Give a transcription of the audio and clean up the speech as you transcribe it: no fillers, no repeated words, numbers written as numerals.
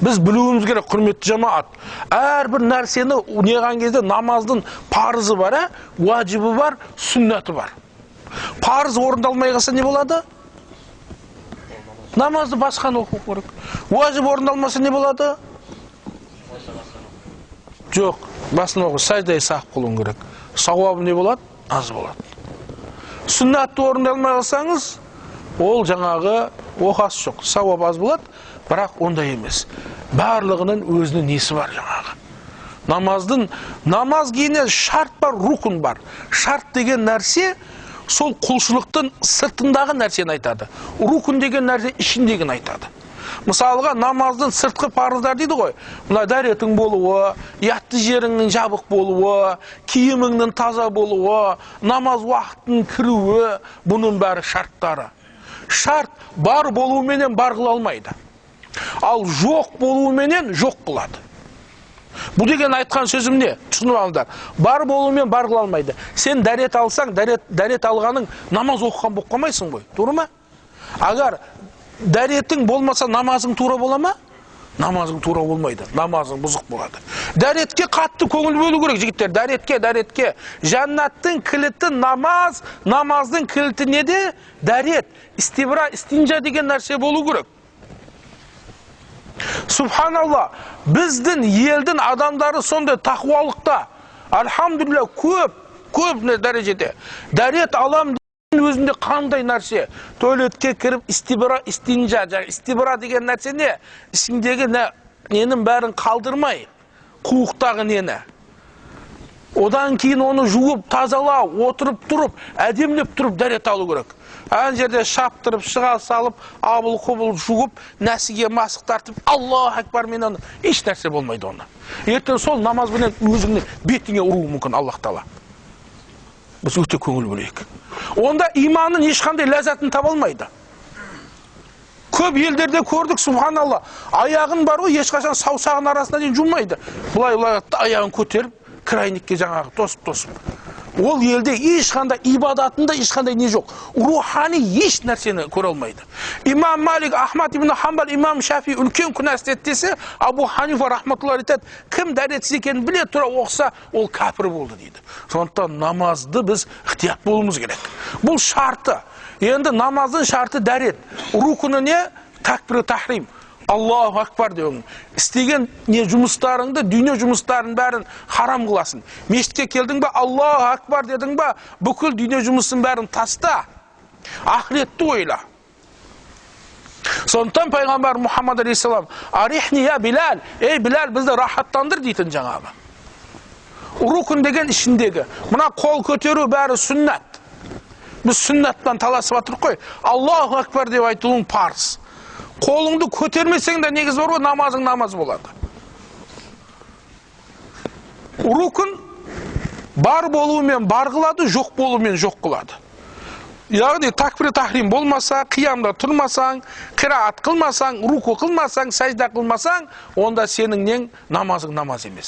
Біз білуіміз керек, құрметті жамаат. Әрбір нәрсені неған кезде намаздың парызы бар, уажибы бар, сүннаты бар. Парыз орындалмай қалса не болады? Намазды басқаны оқу керек. Уажиб орындалмаса не болады? Жоқ, басын оқу, сәждеге сақ қылуың керек. Сауабы не болады? Аз болады. Сүннатты орындалмай қалсаңыз, ол жаңағы оқасы жоқ. Сауап аз болады, бірақ ондай емес. Барлығының өзінің несі бар жаңағы. Намаз кейінен шарт бар, рукун бар. Шарт деген нәрсе сол құлшылықтың сыртындағы нәрсені айтады. Рукун деген нәрсе ішіндегін айтады. Мысалға, намаздың сыртқы парыздар дейді ғой. Мына дәретің болуы, ятты жеріңнің жабық болуы, киіміңнің таза болуы, намаз уақытының кіруі, бұның бәрі шарттары. Шарт бар болуыменен бар қыла алмайды. Ал жоқ болуыменен жоқ қылады. Бұл деген айтқан сөзім не? Түсініп алыңдар. Бар болуымен бар қыла алмайды. Сен дәрет алсаң, дәрет алғаның намаз оқыған болып қалмайсың ғой. Тура ма? Агар дәретің болмаса намазың тура бола ма? Намазың тура болмайды. Намазың бұзық болады. Дәретке қатты көңіл бөлу керек, жігіттер. Дәретке. Жаннаттың кілті намаз, намаздың кілті неде? Дәрет. Истибра, истинжа деген нәрсе болу керек. Субханалла, біздің елдің адамдары сондай тақуалықта, альхамдулилля, көп дәрежеде. Дәрет алам деген өзінде қандай нәрсе? Туалетке кіріп, истибра, истинжа. Истибра деген нәрсе не? Ішіндегі ненің бәрін қалдырмай, қуықтағы нені. Одан кейін оны жуып, тазалау, отырып тұрып, әдемлеп тұрып дәрет алу керек. Ән жерде шаптырып, шыға салып, абыл-құбыл жуып, нәсіге масық тартып, Аллаху акбар, мен оны, еш нәрсе болмайды оны. Ертең сол намазбенен өзіңнің бетіңе ұруы мүмкін, Аллах Тағала. Біз өте көңіл бөлейік. Онда иманның ешқандай ләззатын таба алмайды. Көп елдерде көрдік, субханалла, аяғын бар ғой, ешқашан саусағын арасына дейін жумайды. Бұлай аяғын көтеріп, крайникке жаңағы тосып. Ол елде ешқандай ибадатында ешқандай не жоқ. Рухани еш нәрсені көре алмайды. Имам Малик, Ахмад ибн Хамбал, Имам Шафи үлкен күнәсі десе, Абу Ханифа рахматуллахи айтады, кім дәретсіз екенін біле тұра оқса, ол кәпір болды дейді. Сондықтан намазды біз ықтият болуымыз керек. Бұл шарты. Енді намаздың шарты дәрет. Рукуны не? Такбир тахрим. Аллаху акбар деуің. Істеген не жұмыстарыңды, дүние жұмыстарын бәрін харам қыласын. Мешітке келдің ба, Аллаху акбар дедің ба, бүкіл дүние жұмысын бәрін таста. Ахиретті ойла. Сондықтан пайғамбар Мұхаммад алейхиссалам, арихни я Билал, ей Билал, бізді рахаттандыр дейтін жаңағы. Рукун деген ішіндегі. Мына қол көтеру бәрі сүннат. Біз сүннаттан таласып атырық қой. Аллаху акбар деп айтуың парыз. Қолыңды көтермесең де негіз бар ғой, намазың намаз болады. Рукун бар болуымен бар қылады, жоқ болуымен жоқ қылады. Яғни такбир тахрим болмаса, қиямда тұрмасаң, қираат қылмасаң, руку қылмасаң, сәжда қылмасаң, онда сенің намазың намаз емес.